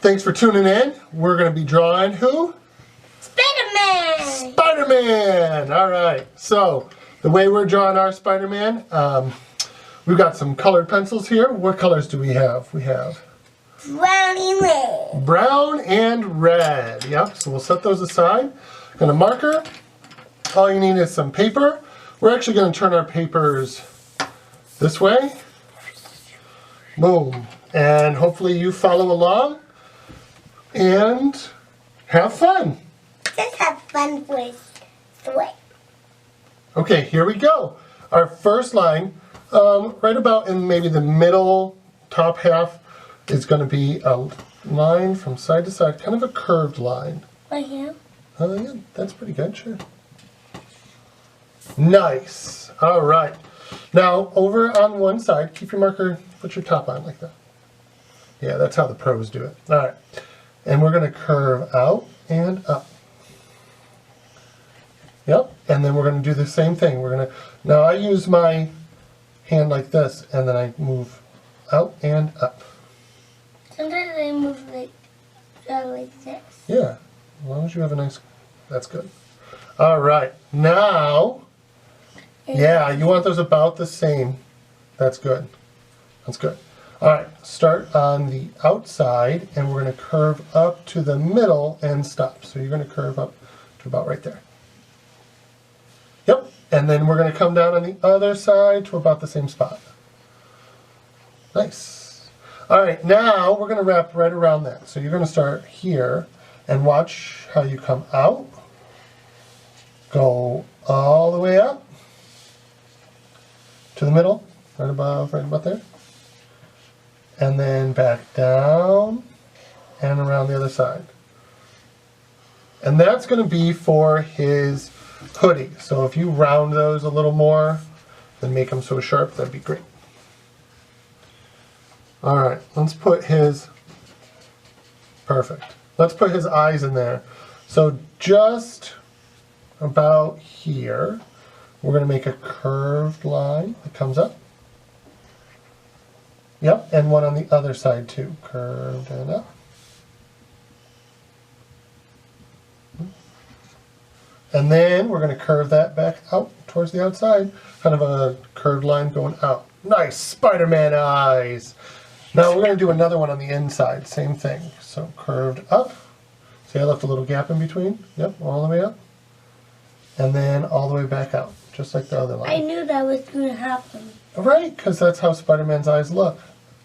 Thanks for tuning in. We're going to be drawing who? Spider-Man! Spider-Man! Alright, so the way we're drawing our Spider-Man, we've got some colored pencils here. What colors do we have? We have brown and red. Brown and red. Yep, so we'll set those aside. And a marker. All you need is some paper. We're actually going to turn our papers this way. Boom. And hopefully you follow along and have fun. Just have fun with the way. Okay, here we go. Our first line, right about in maybe the middle top half, is going to be a line from side to side, kind of a curved line. Right here? Oh yeah, that's pretty good, sure. Nice. All right. Now, over on one side, keep your marker, put your top on like that. Yeah, that's how the pros do it. All right. And we're going to curve out and up. Yep. And then we're going to do the same thing. We're going to, now I use my hand like this, and then I move out and up. Sometimes I move like this. Yeah. As long as you have a nice, that's good. All right. Now, yeah, you want those about the same. That's good. That's good. All right, start on the outside, and we're going to curve up to the middle and stop. So you're going to curve up to about right there. Yep, and then we're going to come down on the other side to about the same spot. Nice. All right, now we're going to wrap right around that. So you're going to start here, and watch how you come out. Go all the way up to the middle, right about there. And then back down and around the other side. And that's going to be for his hoodie. So if you round those a little more and make them so sharp, that'd be great. All right, let's put his, perfect. Let's put his eyes in there. So just about here, we're going to make a curved line that comes up. Yep, and one on the other side too. Curved and up. And then we're going to curve that back out towards the outside. Kind of a curved line going out. Nice Spider-Man eyes. Now we're going to do another one on the inside. Same thing. So curved up. See, I left a little gap in between. Yep, all the way up. And then all the way back out. Just like the other line. I knew that was going to happen. Right, because that's how Spider-Man's eyes look.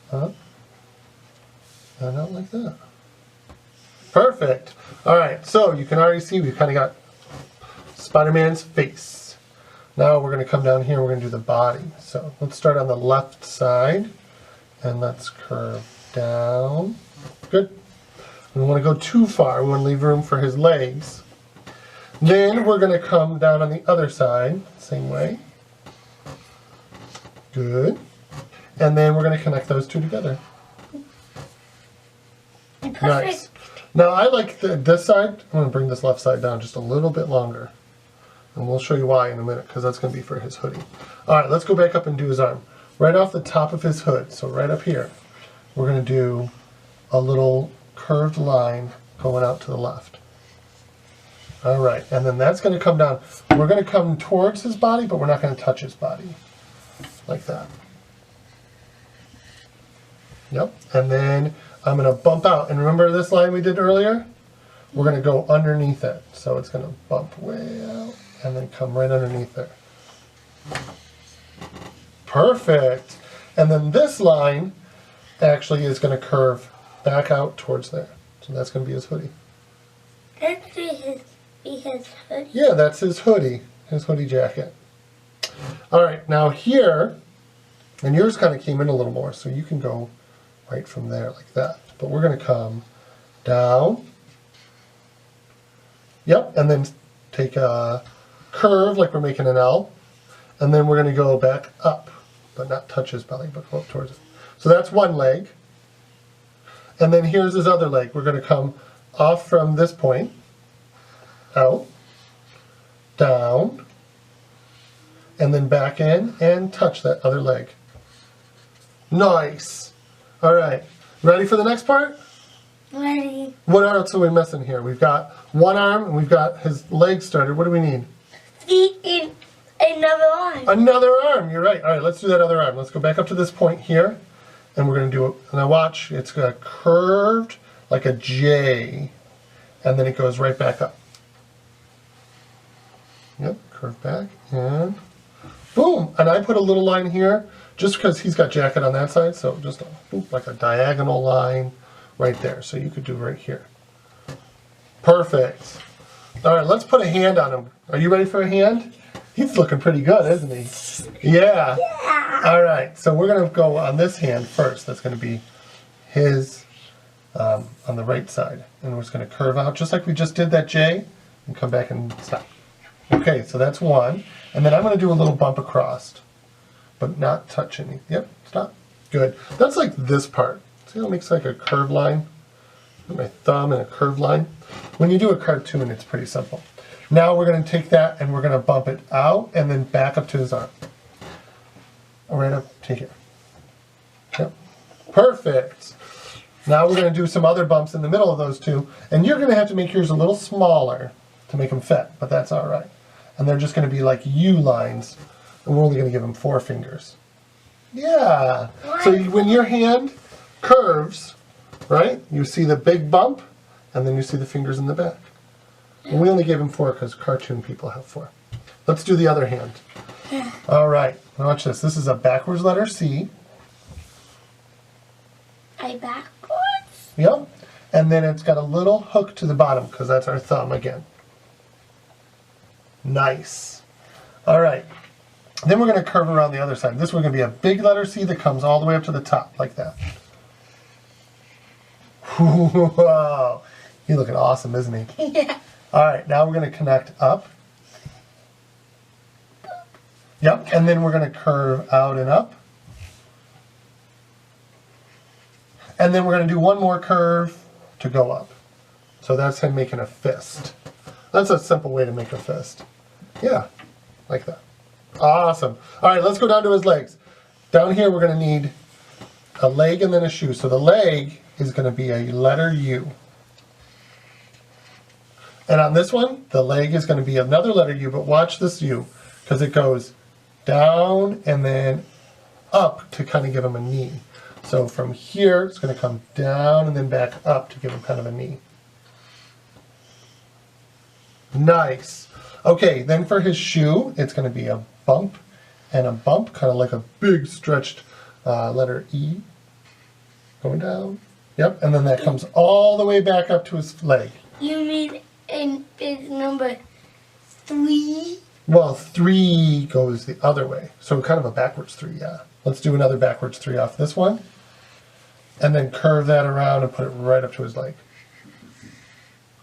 Huh? And out like that. Perfect. All right, so you can already see we've kind of got Spider-Man's face. Now we're going to come down here and we're going to do the body. So let's start on the left side and let's curve down. Good. We don't want to go too far. We want to leave room for his legs. Then we're going to come down on the other side, same way. Good. And then we're going to connect those two together. Perfect. Nice. Now I like this side. I'm going to bring this left side down just a little bit longer. And we'll show you why in a minute, because that's going to be for his hoodie. All right, let's go back up and do his arm. Right off the top of his hood, so right up here, we're going to do a little curved line going out to the left. All right, and then that's going to come down. We're going to come towards his body, but we're not going to touch his body. Like that. Yep, and then I'm going to bump out. And remember this line we did earlier? We're going to go underneath it. So it's going to bump way out and then come right underneath there. Perfect. And then this line actually is going to curve back out towards there. So that's going to be his hoodie. That's his hoodie. Yeah, that's his hoodie jacket. All right, now here, and yours kind of came in a little more, so you can go right from there like that. But we're going to come down. Yep, and then take a curve like we're making an L. And then we're going to go back up, but not touch his belly, but go up towards it. So that's one leg. And then here's his other leg. We're going to come off from this point, out, down, and then back in and touch that other leg. Nice. All right. Ready for the next part? Ready. What else are we missing here? We've got one arm and we've got his legs started. What do we need? Feet in another arm. Another arm. You're right. All right, let's do that other arm. Let's go back up to this point here, and we're going to do it. Now watch. It's curved like a J, and then it goes right back up. Yep, curve back, and boom. And I put a little line here just because he's got jacket on that side, so just like a diagonal line right there. So you could do right here. Perfect. All right, let's put a hand on him. Are you ready for a hand? He's looking pretty good, isn't he? Yeah. All right, so we're going to go on this hand first. That's going to be his on the right side. And we're just going to curve out just like we just did that J and come back and stop. Okay, so that's one. And then I'm going to do a little bump across, but not touch any. Yep, stop. Good. That's like this part. See how it makes like a curved line? Put my thumb in a curved line. When you do a cartoon, it's pretty simple. Now we're going to take that and we're going to bump it out and then back up to his arm. Right up to here. Yep. Perfect. Now we're going to do some other bumps in the middle of those two. And you're going to have to make yours a little smaller to make them fit, but that's all right. And they're just going to be like U lines. And we're only going to give them 4 fingers. Yeah. So when your hand curves, right, you see the big bump, and then you see the fingers in the back. And we only gave him 4 because cartoon people have 4. Let's do the other hand. All right, watch this. This is a backwards letter C. Backwards? Yep. And then it's got a little hook to the bottom because that's our thumb again. Nice. All right. Then we're going to curve around the other side. This one's going to be a big letter C that comes all the way up to the top like that. Wow. He's looking awesome, isn't he? Yeah. All right, now we're going to connect up. Yep, and then we're going to curve out and up. And then we're going to do one more curve to go up. So that's him making a fist. That's a simple way to make a fist. Yeah, like that. Awesome. All right, let's go down to his legs. Down here we're going to need a leg and then a shoe. So the leg is going to be a letter U. And on this one, the leg is going to be another letter U, but watch this U, because it goes down and then up to kind of give him a knee. So from here, it's going to come down and then back up to give him kind of a knee. Nice. Okay, then for his shoe, it's going to be a bump and a bump, kind of like a big stretched letter E. Going down. Yep, and then that comes all the way back up to his leg. You mean is number 3? Well, 3 goes the other way. So kind of a backwards 3, yeah. Let's do another backwards 3 off this one. And then curve that around and put it right up to his leg.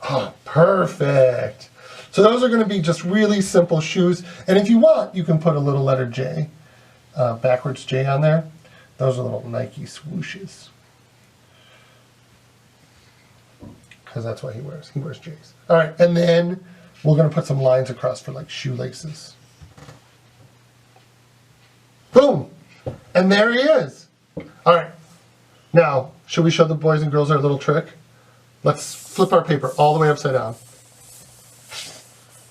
Oh, perfect. So those are going to be just really simple shoes. And if you want, you can put a little letter J, backwards J on there. Those are little Nike swooshes. Because that's what he wears. He wears J's. All right, and then we're going to put some lines across for like shoelaces. Boom! And there he is. All right. Now, should we show the boys and girls our little trick? Let's flip our paper all the way upside down.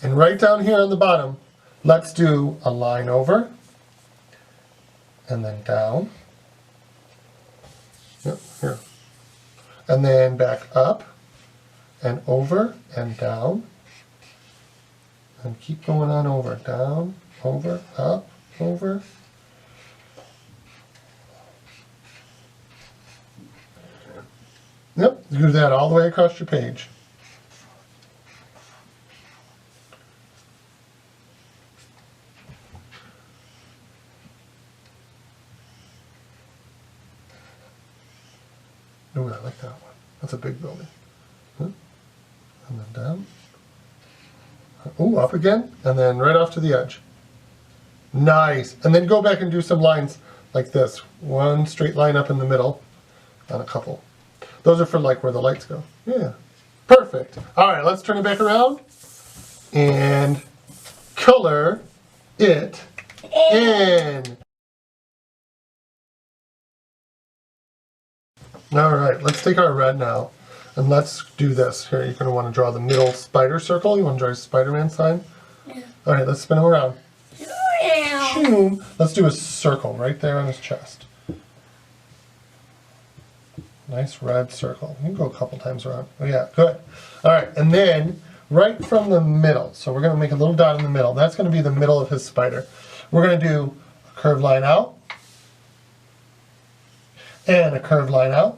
And right down here on the bottom, let's do a line over. And then down. Yep, here. And then back up. And over and down. And keep going on over. Down, over, up, over. Yep, do that all the way across your page. Ooh, I like that one. That's a big building. Huh? And then down. Ooh, up again, and then right off to the edge. Nice. And then go back and do some lines like this. One straight line up in the middle, and a couple. Those are for like where the lights go. Yeah. Perfect. All right, let's turn it back around and color it in. All right, let's take our red now. And let's do this. Here, you're going to want to draw the middle spider circle. You want to draw a Spider-Man sign? Yeah. All right, let's spin him around. Yeah. Shoom. Let's do a circle right there on his chest. Nice red circle. You can go a couple times around. Oh yeah, good. All right, and then right from the middle. So we're going to make a little dot in the middle. That's going to be the middle of his spider. We're going to do a curved line out. And a curved line out.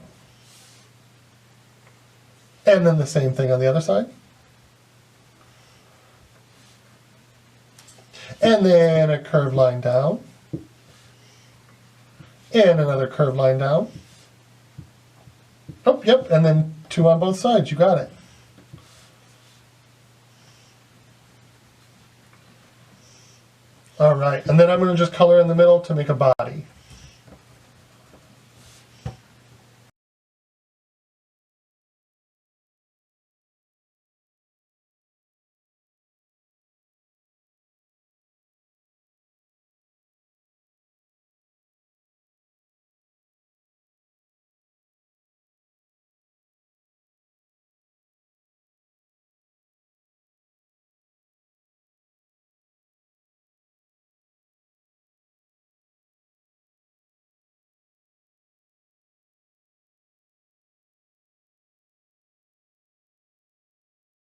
And then the same thing on the other side. And then a curved line down. And another curved line down. Oh, yep, and then 2 on both sides. You got it. All right, and then I'm going to just color in the middle to make a body.